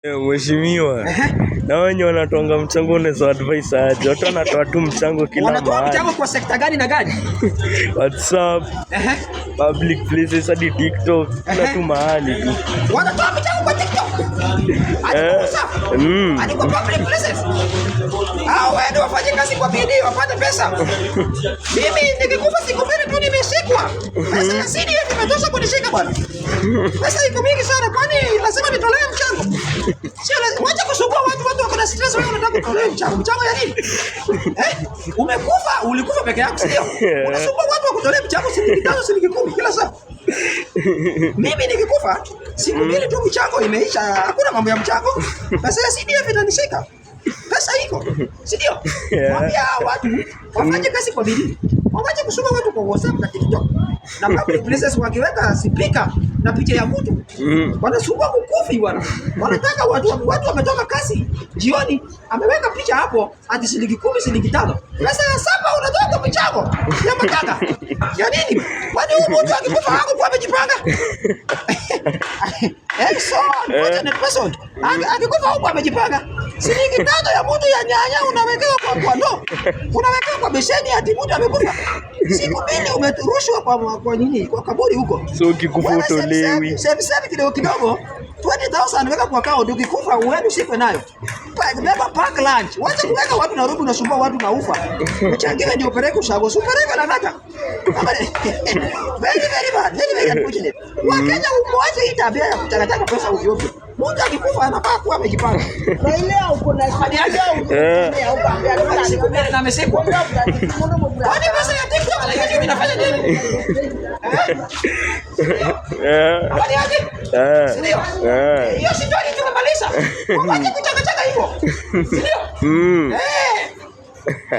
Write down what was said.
Mheshimiwa, na wenye wanatoanga mchango unaweza advise aje? Watu wanatoa tu mchango kila mahali. Wanatoa mchango kwa sekta gani na gani? WhatsApp, public places, hadi TikTok, kila tu mahali tu. Wanatoa mchango kwa TikTok? Hadi kwa public places? Hao wewe wafanye kazi kwa bidii wapate pesa. Mimi nikikufa siku mbili tu nimeshikwa. Pesa ya CDF imetosha kunishika bwana. Pesa iko mingi sana, kwani lazima nitolee mchango? Sio lazima. Wacha kusumbua watu wako na stress, wewe unataka kutolee mchango. Mchango ya nini? Umekufa, ulikufa peke yako sio? Unasumbua watu wakutolee mchango shilingi 5 shilingi 10 kila saa. Mimi nikikufa siku mbili tu mchango imeisha, hakuna mambo ya mchango. Pesa ya CDF itanishika. Pesa iko, si ndio? Mwambia watu wafanye kazi kwa bidii. Waache kusoma watu kwa WhatsApp na TikTok. Na public places wakiweka speaker na picha ya mtu. Wanasumbua kukufi bwana. Wanataka watu wametoka kazi jioni, ameweka picha hapo hadi shilingi 10 shilingi 5. Pesa ya 7 unatoa kwa michango. Ya matanga. Ya nini? Kwani huyu mtu akikufa hapo kwa amejipanga? So, unfortunate person. Akikufa huko amejipanga. Shilingi 5 ya mtu ya nyanya unawekewa kwa ndoo. Unawekewa kwa besheni hadi mtu amekufa. Siku mbili umeturushwa kwa nini? Kwa kaburi huko. So ukikufa utolewi. Sasa kidogo 20,000 weka kwa account, ukikufa uende usife nayo. Beba pack lunch. Wacha kuweka watu na rudi unasumbua watu na ufa. Uchangiwe ndio upeleke ushago. Supereka na naka. Very bad. Very unfortunate. Wakenya umwache hii tabia ya kutakataka pesa ovyo. Mtu akikufa anafaa kuwa amejipanga. Na ile uko na hadi au siku mbili na amesekwa. Kwani pesa ya TikTok na YouTube inafanya nini? Kwani aje? Ndio. Hiyo si ndio tumemaliza. Wacha kuchanga hivyo. Ndio.